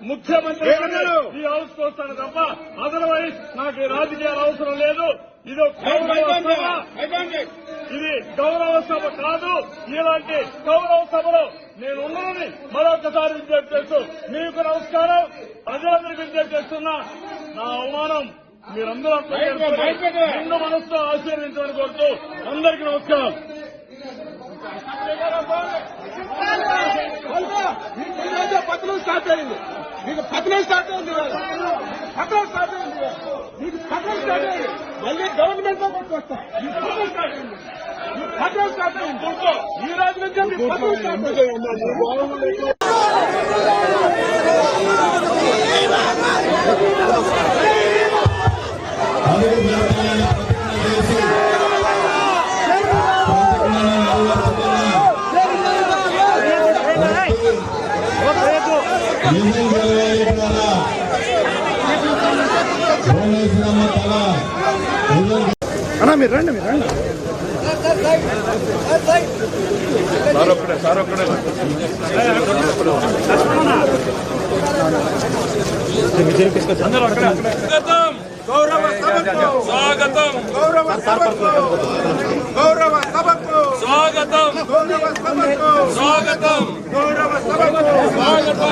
ముఖ్యమంత్రి ఈ హౌస్ కు వస్తాను తప్ప అదర్వైజ్ నాకు ఈ రాజకీయాలు అవసరం లేదు. ఇది గౌరవ సభ కాదు. ఇలాంటి గౌరవ సభలో నేను ఉన్నానని మరొకసారి విజ్ఞప్తి చేస్తూ మీకు నమస్కారం. ప్రజలందరికీ విజ్ఞప్తి చేస్తున్నా. నా అవమానం మీరందరూ నిండు మనసుతో ఆశీర్వదించమని కోరుతూ అందరికీ నమస్కారం. పతనం స్టార్ట్ అయింది. మీకు పతనం స్టార్ట్ అయింది. పతనం స్టార్ట్ అయింది. మీకు పతనం స్టార్ట్ అయింది. మళ్ళీ గవర్నమెంట్ లో కొట్టుకొస్తాం. పతనం స్టార్ట్ అయింది. పతనం స్టార్ట్ అయింది. ఈ రోజు నుంచి పతనం స్టార్ట్ అయింది. అన్నా మీరు రండి సార్ ఒక్కడే గౌరవ సభకు స్వాగతం. గౌరవ సభకు గౌరవ సభకు స్వాగతం. గౌరవ సభకు స్వాగతం. గౌరవ సభకు స్వాగతం.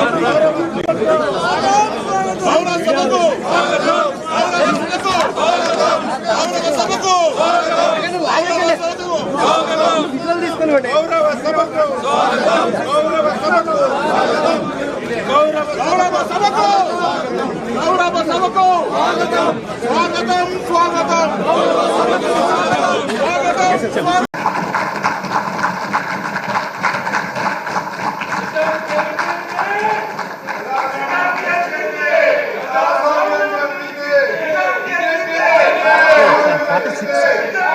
గౌరవ సభకు స్వాగతం. గౌరవ సభకు గౌరవ సభకు గౌరవ సభకు గౌరవ సభకు గౌరవ సభకు స్వాగతం. స్వాగతం. స్వాగతం. స్వాగతం. Part 6